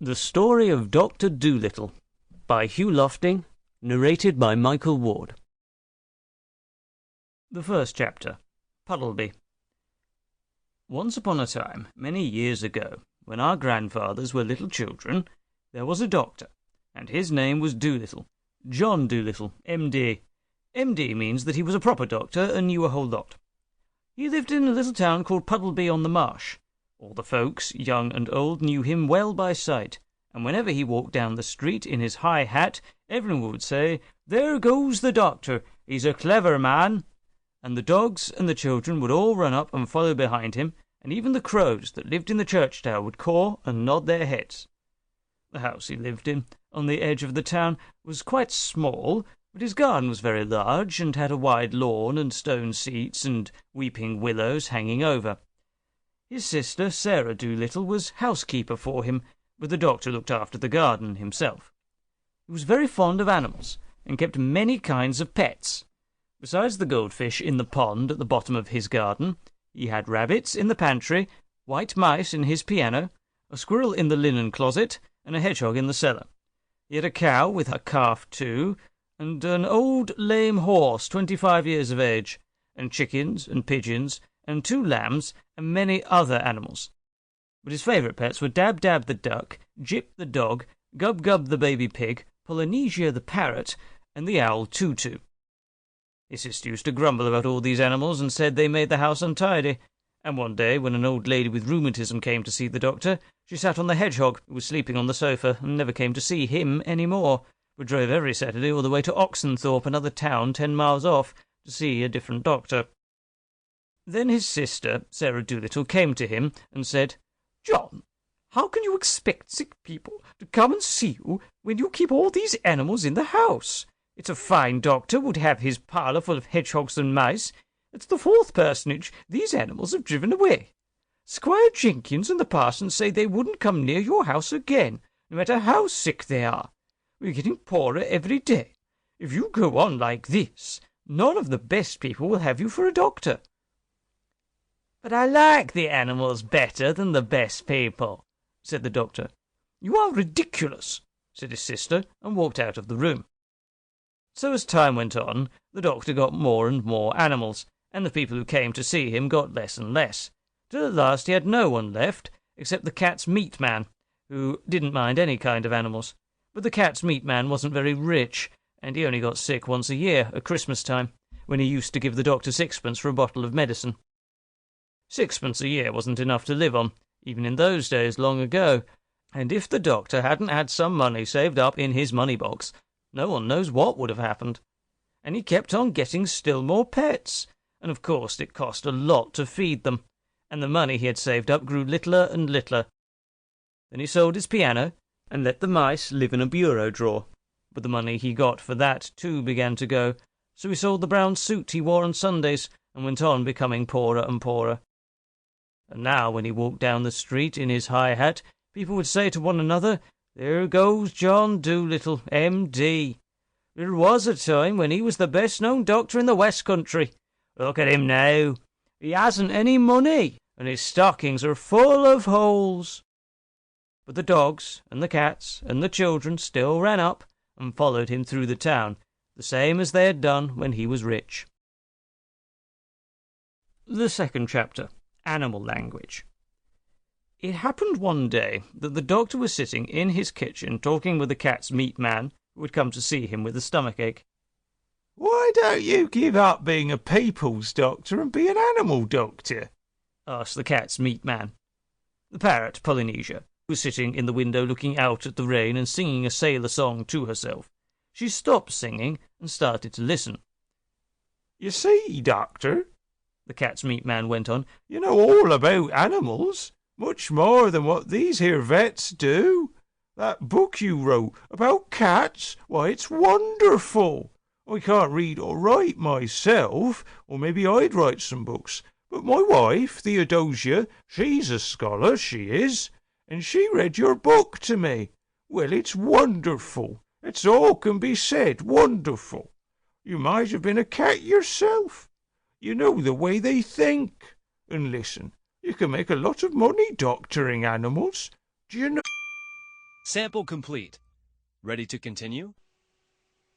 The Story of Dr. Dolittle by Hugh Lofting, narrated by Michael Ward. The first chapter, Puddleby. Once upon a time, many years ago, when our grandfathers were little children, there was a doctor, and his name was Dolittle, John Dolittle, M.D. M.D. means that he was a proper doctor and knew a whole lot. He lived in a little town called Puddleby on the Marsh. All the folks, young and old, knew him well by sight, and whenever he walked down the street in his high hat, everyone would say, "There goes the doctor, he's a clever man." And the dogs and the children would all run up and follow behind him, and even the crows that lived in the church tower would caw and nod their heads. The house he lived in, on the edge of the town, was quite small, but his garden was very large, and had a wide lawn and stone seats and weeping willows hanging over. His sister, Sarah Dolittle, was housekeeper for him, but the doctor looked after the garden himself. He was very fond of animals, and kept many kinds of pets. Besides the goldfish in the pond at the bottom of his garden, he had rabbits in the pantry, white mice in his piano, a squirrel in the linen closet, and a hedgehog in the cellar. He had a cow with a calf too, and an old lame horse 25 years of age, and chickens and pigeons, and 2 lambs, and many other animals. But his favourite pets were Dab-Dab the duck, Jip the dog, Gub-Gub the baby pig, Polynesia the parrot, and the owl Tutu. His sister used to grumble about all these animals and said they made the house untidy, and one day when an old lady with rheumatism came to see the doctor, she sat on the hedgehog, who was sleeping on the sofa, and never came to see him any more, but drove every Saturday all the way to Oxenthorpe, another town 10 miles off, to see a different doctor. Then his sister, Sarah Dolittle, came to him and said, "John, how can you expect sick people to come and see you when you keep all these animals in the house? It's a fine doctor would have his parlour full of hedgehogs and mice. It's the 4th personage these animals have driven away. Squire Jenkins and the parson say they wouldn't come near your house again, no matter how sick they are. We're getting poorer every day. If you go on like this, none of the best people will have you for a doctor." "But I like the animals better than the best people," said the doctor. "You are ridiculous," said his sister, and walked out of the room. So as time went on, the doctor got more and more animals, and the people who came to see him got less and less, till at last he had no one left, except the cat's meat man, who didn't mind any kind of animals. But the cat's meat man wasn't very rich, and he only got sick once a year, at Christmas time, when he used to give the doctor 6pence for a bottle of medicine. 6pence a year wasn't enough to live on, even in those days long ago, and if the doctor hadn't had some money saved up in his money box, no one knows what would have happened. And he kept on getting still more pets, and of course it cost a lot to feed them, and the money he had saved up grew littler and littler. Then he sold his piano, and let the mice live in a bureau drawer, but the money he got for that too began to go, so he sold the brown suit he wore on Sundays, and went on becoming poorer and poorer. And now when he walked down the street in his high hat, people would say to one another, "There goes John Dolittle, M.D. There was a time when he was the best-known doctor in the West Country. Look at him now. He hasn't any money, and his stockings are full of holes." But the dogs and the cats and the children still ran up and followed him through the town, the same as they had done when he was rich. The second chapter, Animal Language. It happened one day that the doctor was sitting in his kitchen talking with the cat's meat man, who had come to see him with a stomachache. "Why don't you give up being a people's doctor and be an animal doctor?" asked the cat's meat man. The parrot, Polynesia, was sitting in the window looking out at the rain and singing a sailor song to herself. She stopped singing and started to listen. "You see, doctor," the cat's meat man went on, "you know all about animals, much more than what these here vets do. That book you wrote about cats, why, it's wonderful. I can't read or write myself, or maybe I'd write some books, but my wife, Theodosia, she's a scholar, she is, and she read your book to me. Well, it's wonderful. It's all can be said, wonderful. You might have been a cat yourself. You know the way they think. And listen, you can make a lot of money doctoring animals. Do you know?" Sample complete. Ready to continue?